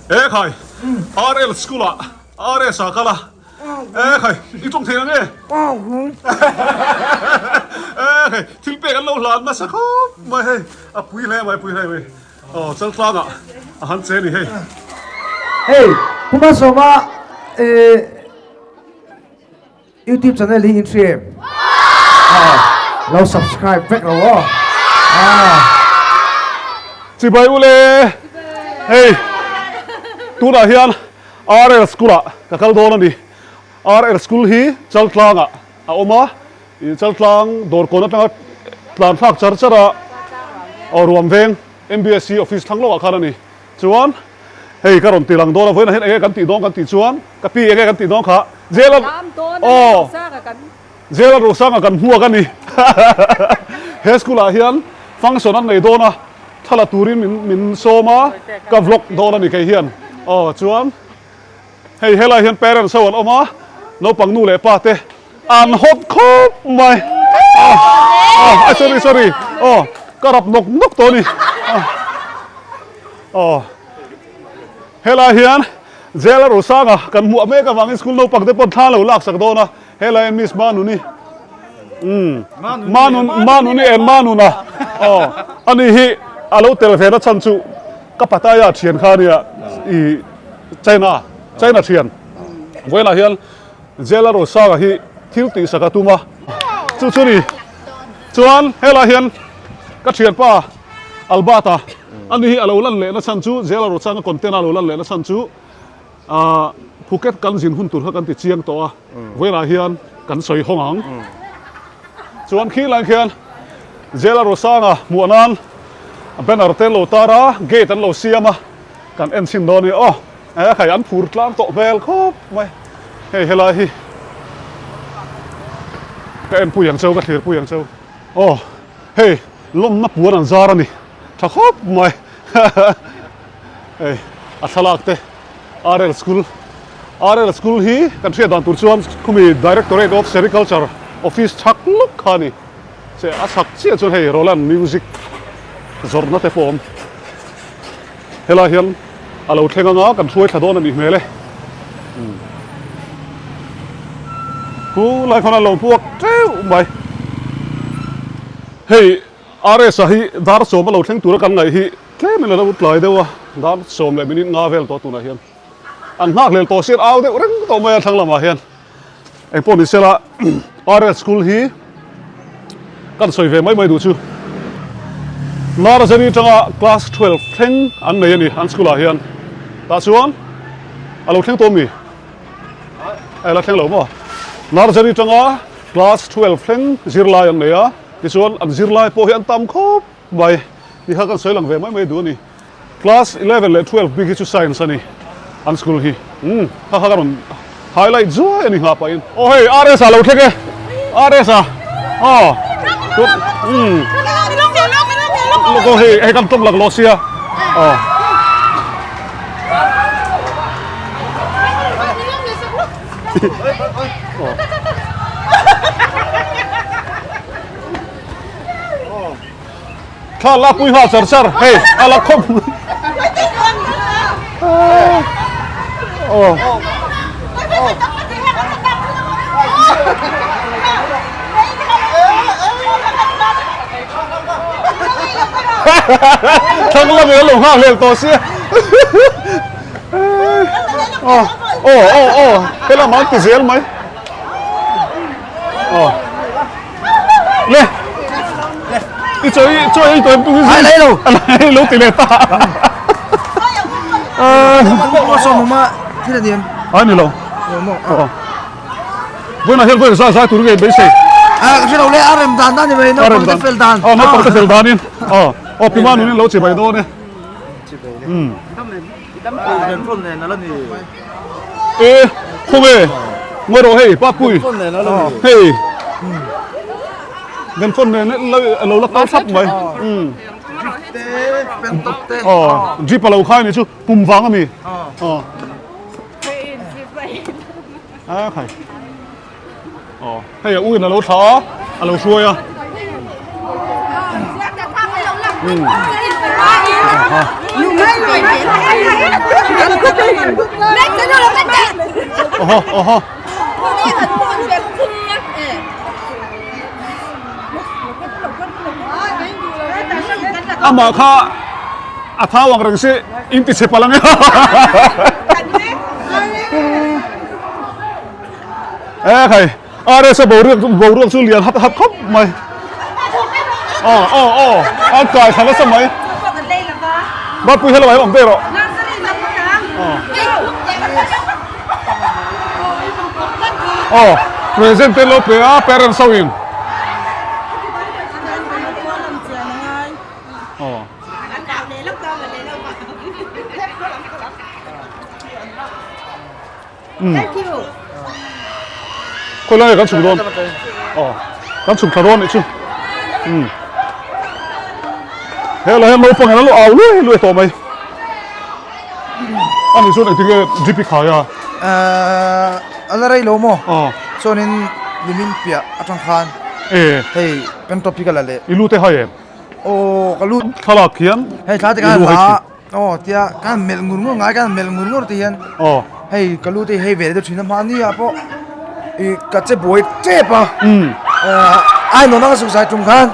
khai RL school RL sakala khai i trong thế này khai thil pe kan lo lan ma sakho mai hey pui le mai chal tlang han che ni hey hey kuma soma YouTube channel hi inchhawng lo subscribe back lo chỉ bay ule hey tu đã hiền RL school cả các đồ này RL school hi chal tlang oma chal tlang dor ko na tlang phak char chara ruam veng MBSC office thang lo akha ni chuan hey karon tilang do na voina hen kan ti dong kan ti chuan ka pi kan ti dong kha zela Lalrosanga kan hua kan ni he school a hian function an nei do na thala turin min soma ka vlog do na ni kai hian chuan hey hela hian parents so an oma no pang nu le pa te an hot khop mai sorry karap nok to ni hela hian Lalrosanga kan mu me ka wang school no pang te pon tha lo lak sak do na hela en miss manu ni manu ni en manu na ani hi alo tel ve na chan chu ka pataya thian kha nia i China thian voila hian Lalrosanga hi thil ti saka tuma chu ni chuan hela hian ka thian pa albata ani hi alo lan le na chan chu Lalrosanga content alo lan le na chan chu Phuket kan jin hun tur kan ti chiang to a voila hian kan soi hongang chuan khi lang khian Lalrosanga muanan banner te lo tara gate an lo siama kan en sin do ni khai an phur tlang to bel khop mai hey hela hi ka en puyang chau ka thlir puyang chau hey lom na puan an zara ni tha khop mai hey athalak te RL school hi kan thria dan tur chuan khumi Directorate of Sericulture office thak luk khani se asak che chuan hey Roland music zorna te form hela hian alo thlenga nga kan thuai thadon ani mele hu lai khona lo puak treu mai hey RS hi dar som lo thleng tur kan ngai hi tlem le lo tlai dewa dar som le minin nga vel to tu na hian an hak lel to sir au de reng to mai thang lama hian ei pon isela RL school hi kan soi ve mai du chu nara zani tanga class 12 thleng an nei ani an school a hian ta chuan alo thleng to mi ai la thleng lo mo nara zani tanga class 12 thleng zirlai an nei a ti chuan an zirlai po hian tam khop mai ti ha kan soi lang ve mai du ni class 11 le 12 big chu science ani an school hi ha karon highlight zo ani ha pa in hey RS alo thleke RS logo hey kan tom lag losia tha la pui ha char hey ala khop thằng là người lủng hàng liền to xia cái là món từ dễ mấy lên đi chơi tôi cái gì lấy luôn tỷ lệ ta mà thế là điểm nilo bữa nay hiện bây giờ tụi người bế xe cái đầu lấy RM đàn đàn như vậy nó còn cái phèn đàn nó còn cái phèn đàn đi pima nó lâu chỉ bài đó nè không hề ngồi đó hey ba pui hey gần phân này lâu lắc tát sắp mày jeep lâu khai này chứ bùm vàng à mi khai hey ui là lâu tháo lâu xuôi à Hãy subscribe cho kênh Ghiền Mì Gõ để không bỏ lỡ những video hấp dẫn โอ้โห นี่หันคนแบบคือama kha athawang rang se inti se palang khai are sa boru su lian hap khop mai an kai thang sa mai ba pu hela mai om te ro presente lo pe a parent sawinคนละกันฉุกโดนกันฉุกทะโดนอีกชิ้นเฮ้ยเราให้เราฟังกันแล้วเอาลุยต่อไปอันนี้ส่วนไหนที่ก็จีพีขายอะไรโลโมส่วนนี้ลิมินเปียอัตรังคานเฮ้ยเป็นท็อปิกอะไรเลยอีลูเตให้โอ้ก็ลูขลักเขียนเฮ้ยท้าที่กันว่าเที่ยกันเมลงุนงายกันเมลงุนที่ยันเฮ้ยก็ลูที่เฮ้ยเวทชินมันนี่อ่ะพอก็จะบวยเจ็บอ่ะไอ้น้องสงสัยจุ่มขัน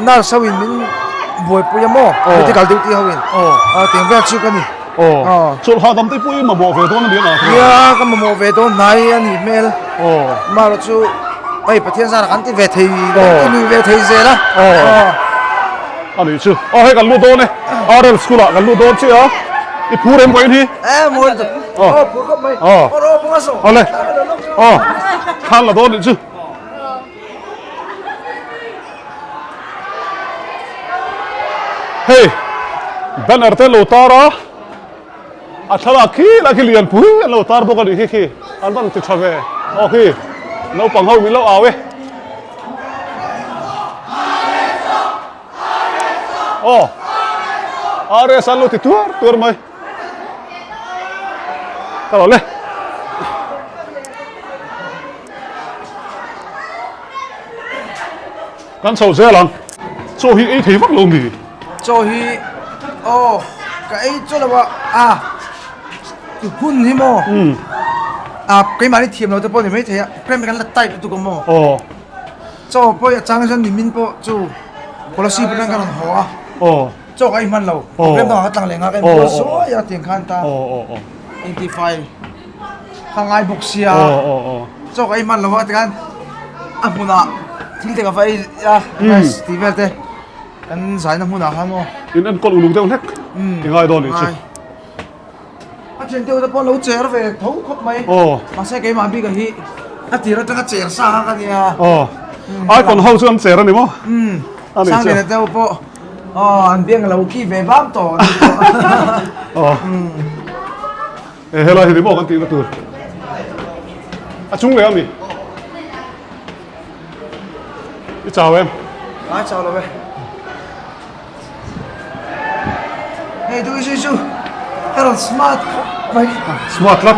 น่าสวินมินบวยปุยโม่ที่เขาดูที่เขาวินเตียงแบบชุกันนี่สุดท้ายทำที่ปุยมาบอกเวทตัวนั้นเดียวนะก็มาบอกเวทตัวไหนอันนี้เมลมาแล้วชูไอ้ประเทศสารคันที่เวทีนี่เวทีเสร็จแล้วอันนี้ชื่อให้กันลูกโดนเนี่ยเรียนสกุลกันลูกโดนใช่ไหมอีพูดเอ็มไปนี่มูดพูดก็ไม่รอพุ่งมาส่งเลยท่านละโดนชื่อเฮ้ยบันเอร์เตโลตาระอัฐลักขี้ลักขี้เลียนปุ้ยโลตาร์บอกกันอีกขี้อันนั้นติดชาเวโอเคเราปังเขามีเราเอาเว้อาเรสันโลติตัวไหมตลอดเลยกันโซ่เสียหลังโซ่ฮีไอ้ที่ฟังลงดีโซ่ฮีก็ไอ้โซ่ละว่าจุดพุ่นที่โมใครมาที่ทีมเราจะพูดยังไม่เท่เพื่อนกันละไต่ตัวกันโมโซ่พอจะจ้างฉันดิมินพอจู่คนละสี่เป็นกันหัวโซ่ไอ้มันเราเริ่มต้องหาตังค์เลยงั้นไอ้พวกโซ่ยาเตียงขันตาอินทิไฟทางไอ้บุกเสียโซ่ไอ้มันเราว่ากันมุนาทิ้งเด็กกับไฟสตีเวลเต้กันสายน้ำมุนาฮันโมอินกอลอุลุงเต้าเล็กยังไงโดนอีกชิ้นเช่นเดียวกับพอเราเจอแล้วเว้ยเขาคบไหมมาใช้เกมมาบีกันฮีตีเราจะเจอสร้างกันเนี่ยไอ้คนเขาชวนเจอนี่มั้งสร้างเนี่ยเจ้าพออันเบียงเราขี้เวบ้ามต่อเฮ้ยเราเห็นบอกกันตีประตูชุ่งเลยอ่ะมีอีจ้าเว้ยจ้าเลยเว้ยเฮ้ยดูสิชูเฮ้ยสมาร์ทไหมสมาร์ทครับ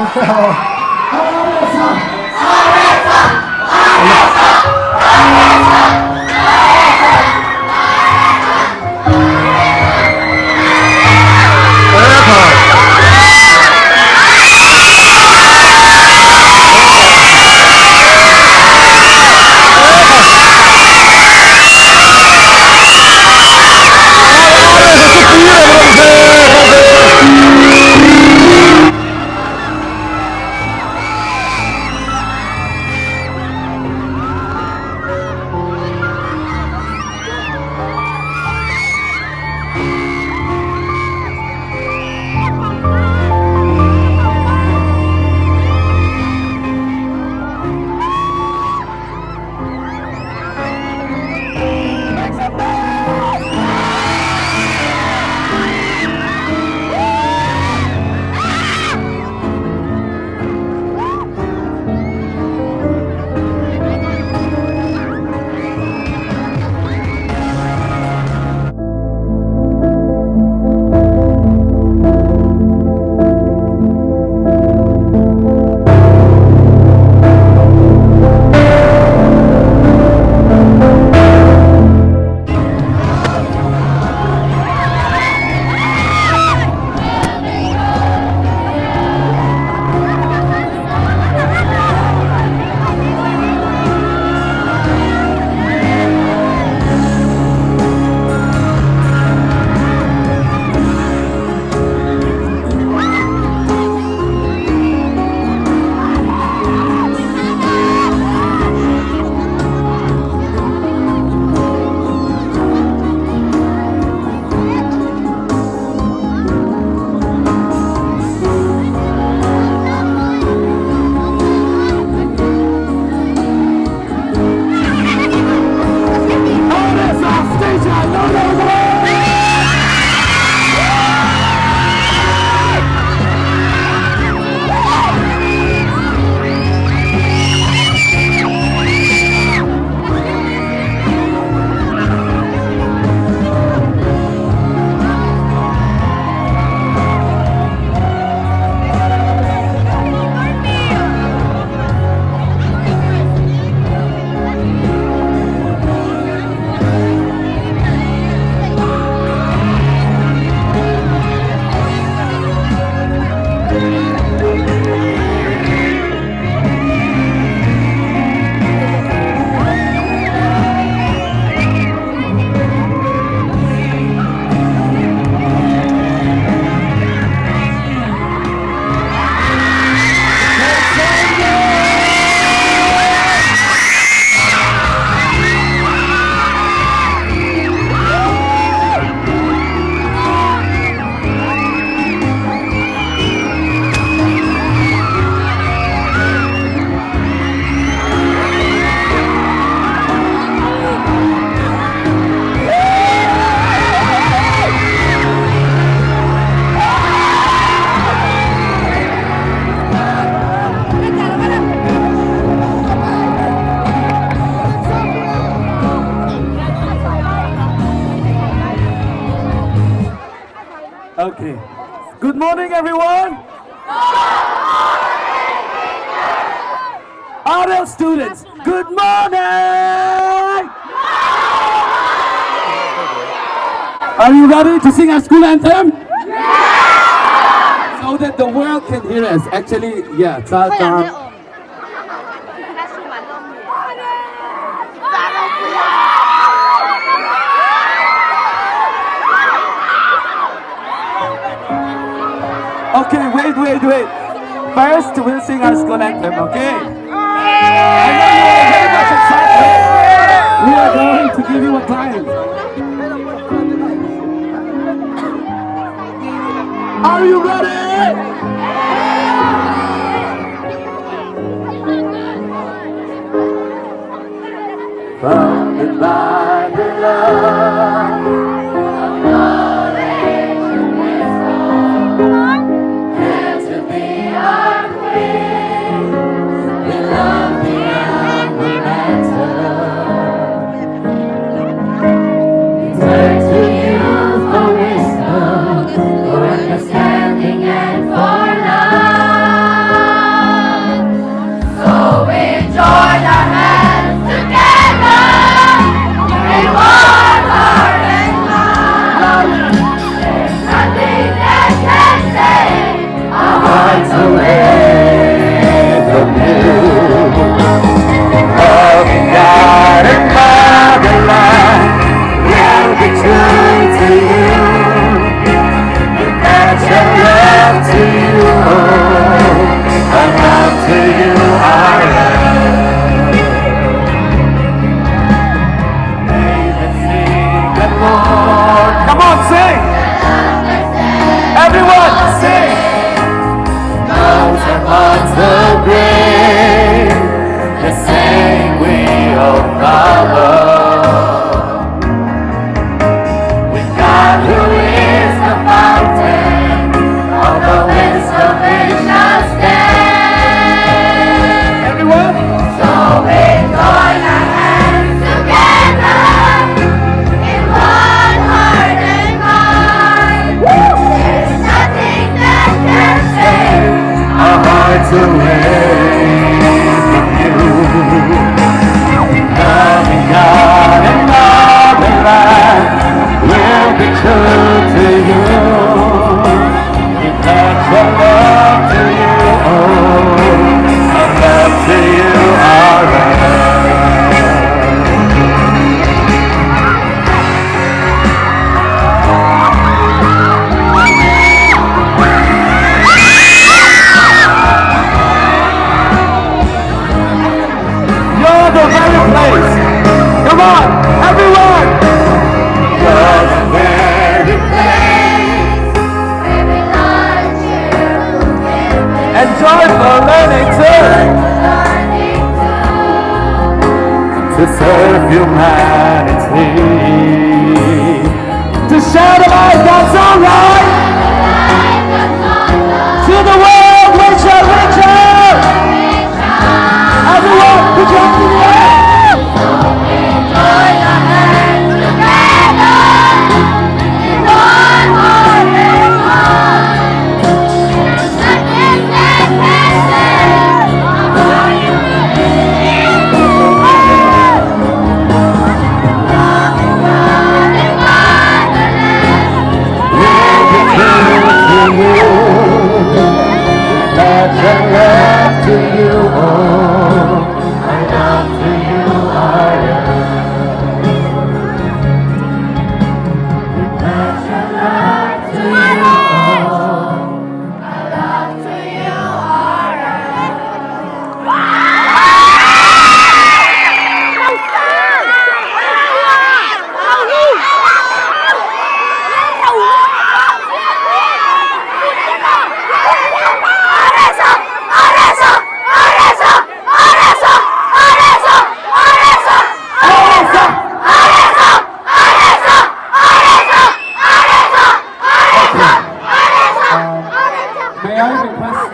Okay. Good morning, everyone. Other students, good morning. Are you ready to sing our school anthem? So that the world can hear us. Actually, yeah. Okay, wait. First, we'll sing our school anthem, okay? I know you are very much excited. We are going to give you a time. Are you ready? Founded by the love of knowledge and wisdom, here to be our queen. We love beyond the matter. We turn to you for wisdom, for understanding and for love. So we join our hands together in one heart and mind. There's nothing that can take our hearts away from you. Loving God and motherland will be true to you. That's your love to you, oh, our love to you, our love. David, sing the Lord. Come on, sing. Everyone, sing. Knows our hearts will bring the same we all follow. With God who is the fountain of the wisdom we shall stand. Everyone. So we join our hands together in one heart and mind. There's nothing that can take our hearts away from you. Loving God and motherland will be true to you. We pledge our love to you, oh, our love to you, our love. You're the very place. Come on, everyone. You're the very place where we love you. And joyful learning to serve humanity. To share the light that's alright. To the world we shall reach out. Everyone, put your hands in the air. Join our hands together in one heart and mind. There's nothing that can stand for you. Loving God and motherland will be true to you. That's a love to you, oh, our love to you, our love. That's a love to you, oh, our love to you, our May I request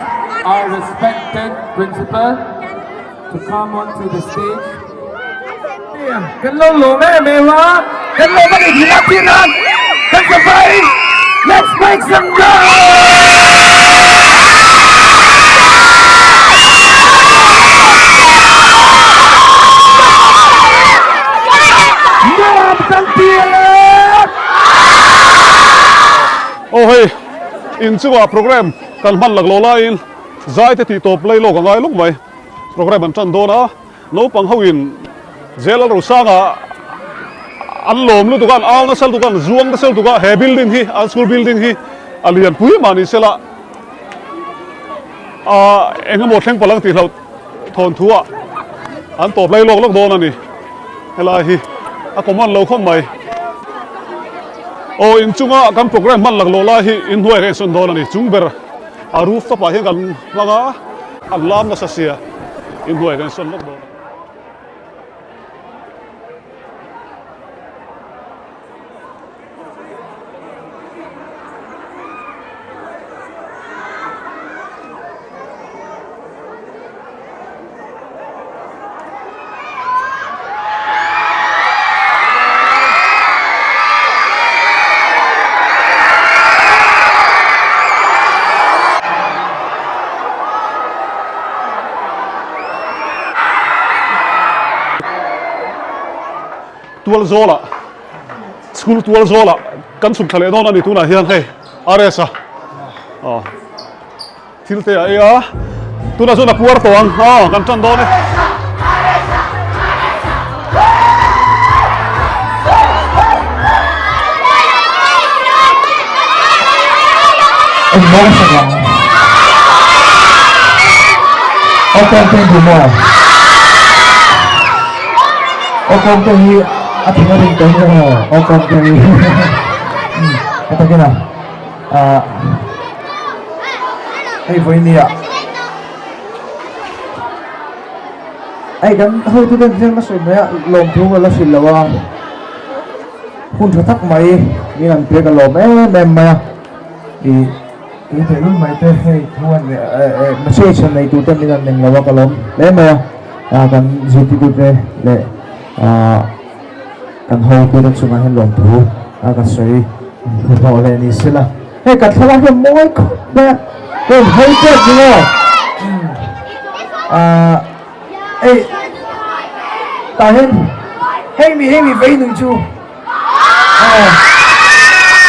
our respected principal to come onto the stage? กันลงหลวงแม่เมวะกันลงมาในที่นักที่นั้นกันสบาย Let's make some noise! Ngam tăng tiền lên! Oh hey, in chuwa program kan man lag lo laiin zai te ti top lei lo ka ngai luk mai program an chan do na no pang hawin Lalrosanga an lom lu tukan aw na sel tukan zuang na sel tuka he building hi an school building hi alian pui mani sela engamo thleng palang ti hlau thon thua an top lei lok lok do na ni hela hi a common lo khom mai o in chunga kan program man lag lo la hi in huai re son do na ni chungber a roof top a hi kan langa an lam na sa sia in huai kan son lok do tualzawl school tualzawl kan suk thale don ani tuna hian he aresa thilte a tuna zona puar to ang kan chan don Ông bố sẽ làm ông con tên gì mà ông con tên gì thì nó định tên rồi ông con tên gì cái cái nào hay với nè ai gắn hơi tôi đang riêng nó sụn đấy lồng thu và nó sụn là vào hun thưa thắc mày như làm việc cái lồng em mà thì cái thời lúc mày tới hay thua này mà chơi chuyện này tụi mình làm mình là vào cái lồng đấy mà cần gì thì tụi mình để cần hầu tôi đang xuống hàng lồng thu cần sấy họ lên đi xí là hay cần thay cái mối nè tôi thấy chết rồi ê ta hay mi vây đừng chu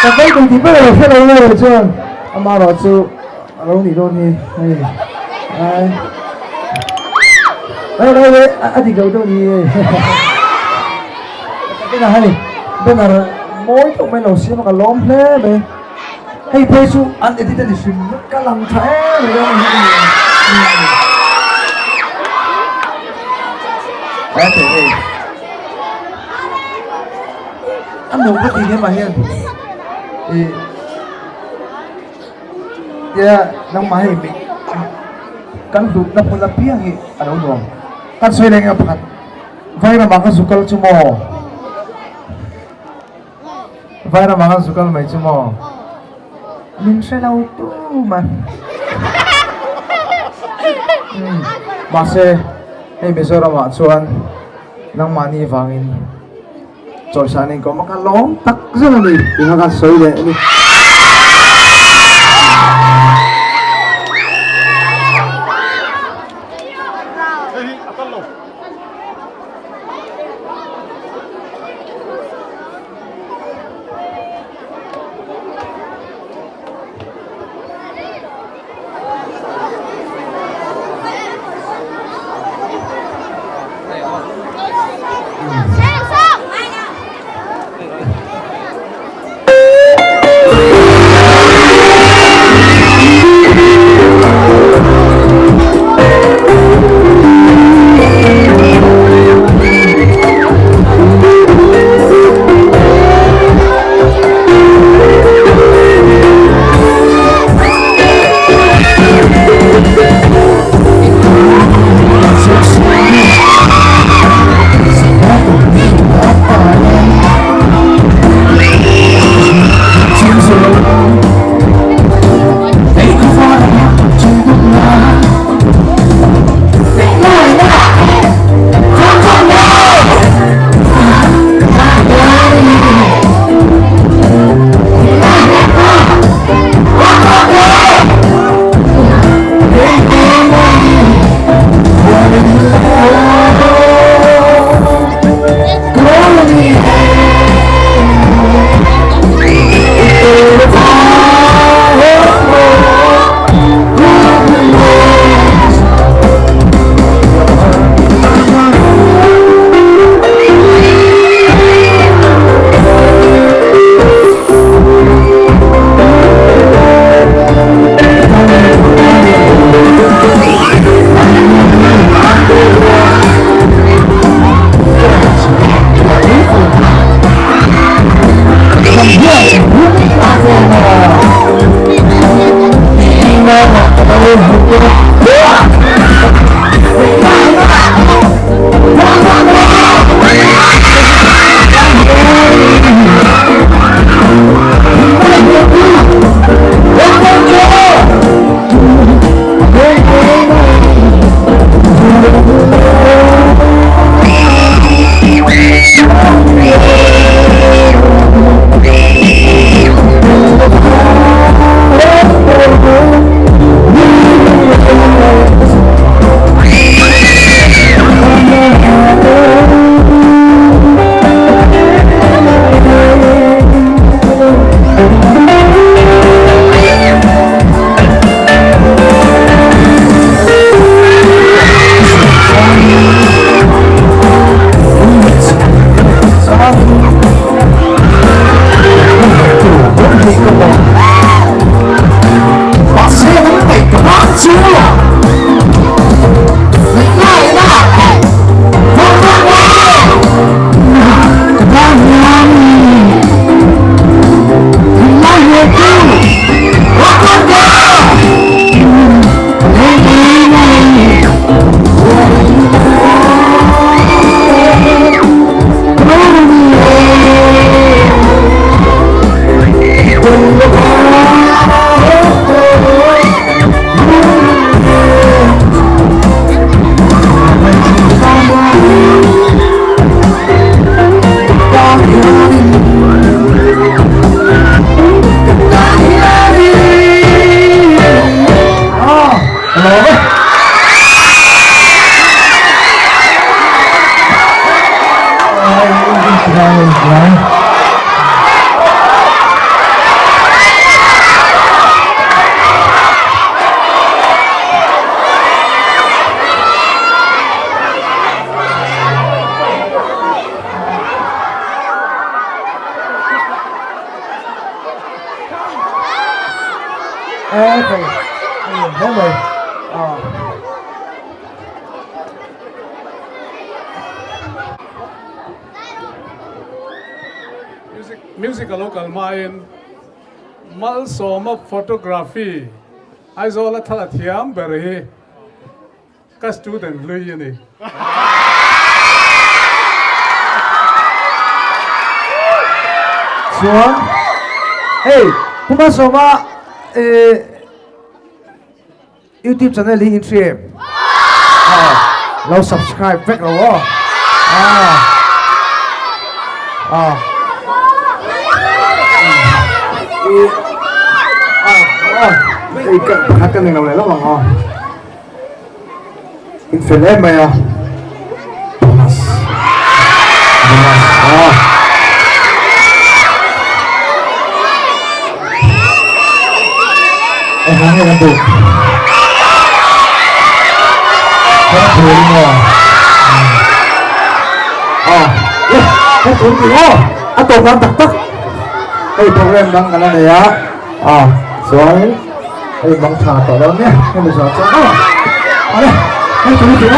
ta vây đừng thì bây giờ phải đâu rồi chứ mà rồi chu lâu đi đâu đi đây anh thì đâu đi cái nào hay bên nào mối tụi mình lẩu xí mà cả lóm thế này hay thuê su ăn thì tên thì xuyên mất cả lòng thế rồi đó đấy thế này ăn đủ cái gì thế mà hiền thì nông máy mình cắn đủ nó không là piang gì ở đâu rồi cắn xoay lên ngập hạt vay là bằng cái sukal chú mò vay là bằng cái sukal mấy chú mò mình sẽ lau tu mà mà sẽ hay bây giờ là mà chuan nông mani vangin rồi sáng nay có một cái lóm tắc rất là đi thì nó cái xoay lên đi musical local main mal soma photography aizola thala thiam beri ka student lui ni Suan, hey, kuma soma YouTube channel hi inchhawng. Lo subscribe back lo. Cái này nào này lắm mà in film em mày à bonus em nói nghe làm được rất vui mà cái cuốn gì đó anh tổ làm tắc tắc cái program đang cái này á rồi đây bằng trà tỏ đó nhé em bây giờ cho nó đây anh chú chú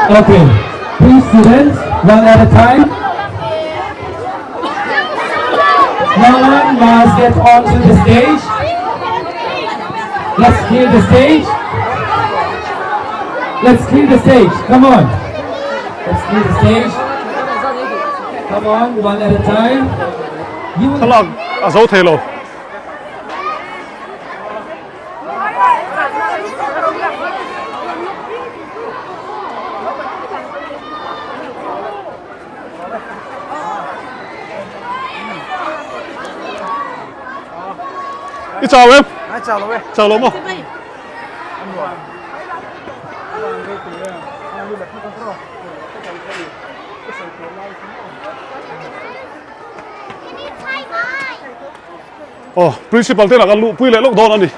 Okay, please students, one at a time. No one must get onto the stage. Let's clear the stage. Let's clear the stage. Come on. Let's clear the stage. Come on, one at a time. You will ข้างล่างอาโซเทโลอีจ้าเว้ย ai chào nó về จ้าลมอ่ะโอ้ principal ที่หลักกันลูกปุ้ยเลยลูกโดนอันนี้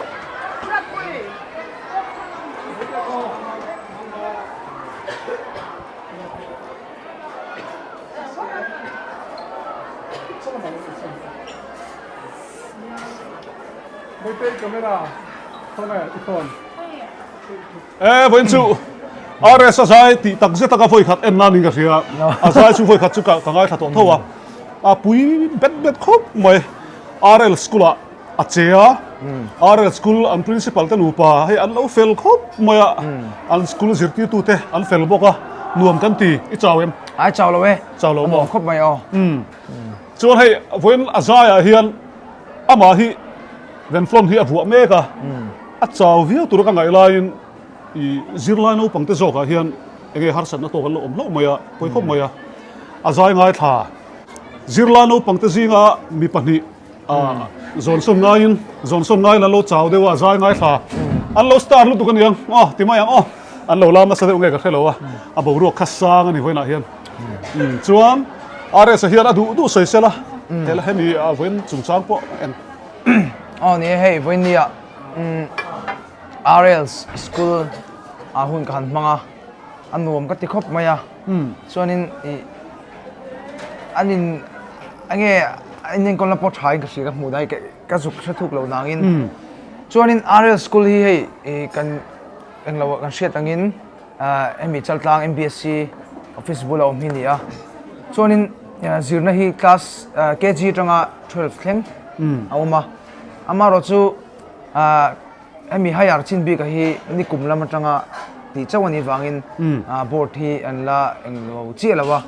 เว้นจูอาร์เอสอาศัยที่ตั้งเสียตั้งก็ฝอยขัดเอ็นนั่นนี่ก็เสียอาศัยชูฝอยขัดจุกกังไงขัดตัวเท่าว่าปุ้ยเบ็ดครบไหมอาร์เอลสกุลอาเจียอาร์เอลสกุลอัน principal เต้นอุปาให้อันเราเฟลครบไหมอันสกุลสิร์ที่ตัวเต้อันเฟลบอกว่ารวมกันตีอีจ้าเว้ย ai chào nó về จ้าลม bỏ khóc màyชวนให้เว้นอาศัยเฮียนอามาฮีเวนฟลอนฮีอวัวเมกะอาจ้าวิวตัวกังไงลายอีซิร์ไลน์เอาปังเตจอกะเฮียนเองฮาร์สันนัตโตกันลมเล่าไม่อะไปคบไม่อะอาศัยง่ายท่าซิร์ไลน์เอาปังเตจิงะมีปัญหาจอนส่งง่ายจอนส่งง่ายแล้วเราจ้าเดียวอาศัยง่ายท่าอันเราสตาร์ลุตุกันยังอ๋อที่มายังอ๋ออันเราลามาเสด็จองค์กับใครเราอะอาบอกรัวคัสซังอันนี้ไว้นะเฮียนชวนอะไรสักเฮียนดูสวยเสียละเดี๋ยวให้มีเว้นจุงจ้างปะเอ็น นี่hey với nia RL school hun kan manga anuam ka ti khop maya chuanin anin ange anin kon la po thai ka sika mu dai ka zuk sa thuk lo nangin chuanin RL school hi hei kan englo kan hriat angin emi chaltlang MBSC office bula om hi nia chuanin zirna hi class KG tanga 12 thleng awma ama ro chu emi hayar chin bi ka hi ni kumlam atanga ti chawani wangin board hi an la englo chi lawa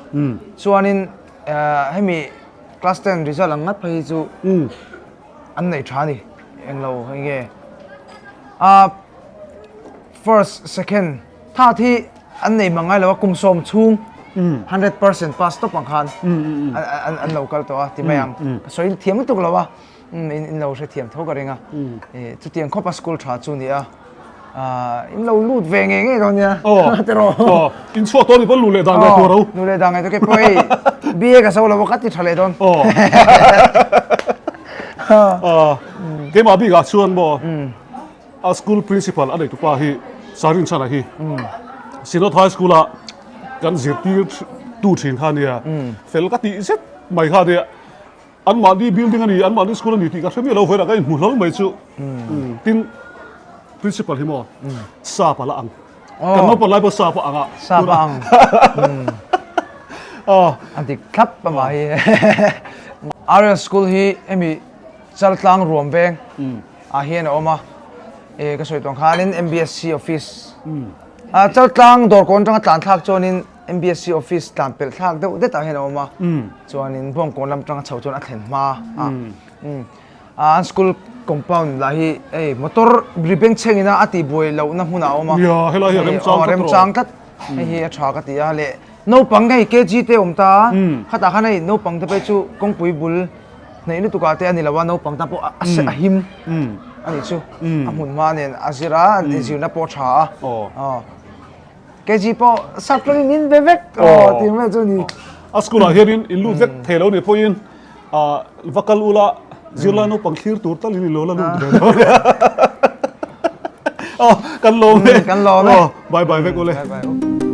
chuanin hemi class 10 result angat phai chu an nei thani englo nge first second tha thi an nei mangai lawa kumsom chung 100% pass to pangkhan an local to ti mayang soi thiam tuk lawa in lo se thiam tho ka renga chu tiang khopa school tha chu ni in lo lut ve nge nge ron ya tero in chuak to ni pon lu le dang to ro nu le dang to ke poi bia ka so lo ka ti thale don ke ma bi ga chuan bo a school principal adai tu pa hi sarin chana hi sinot high school a kan zirti tu thin kha nia fel ka ti set mai kha dia an ma di building ani an ma di school ani ti ka themi lo voira ka in mu lo mai chu tin principal hi mo sa pa la ang kan no pa lai pa sa pa anga sa pa ang anti klap pa ma hi RL school hi emi chaltlang ruam veng hian oma ka soi tong khanin MBSC office chaltlang dor kon tang tlan thak chonin MBSC office tlan pel thak de ta hian oma chuanin bong kon lam tang chho chon a thlen ma an school compound la hi motor ripeng chengina ati boi lo na huna oma ya hela hi rem chang tat hi a tha ka ti a le no pangai KG te omta khata khanai no pang te pe chu kongpui bul nei ni tuka te ani lawa no pang ta po a him ani chu amun ma nen azira ani jiu na po tha KG po sakli nin bebek ti me chu ni a school a hian in lu vek thelo ni poin vakal ula zirla no pang khir tur tal ni lo la lu kan lo me kan lo me bye bye vek ole bye bye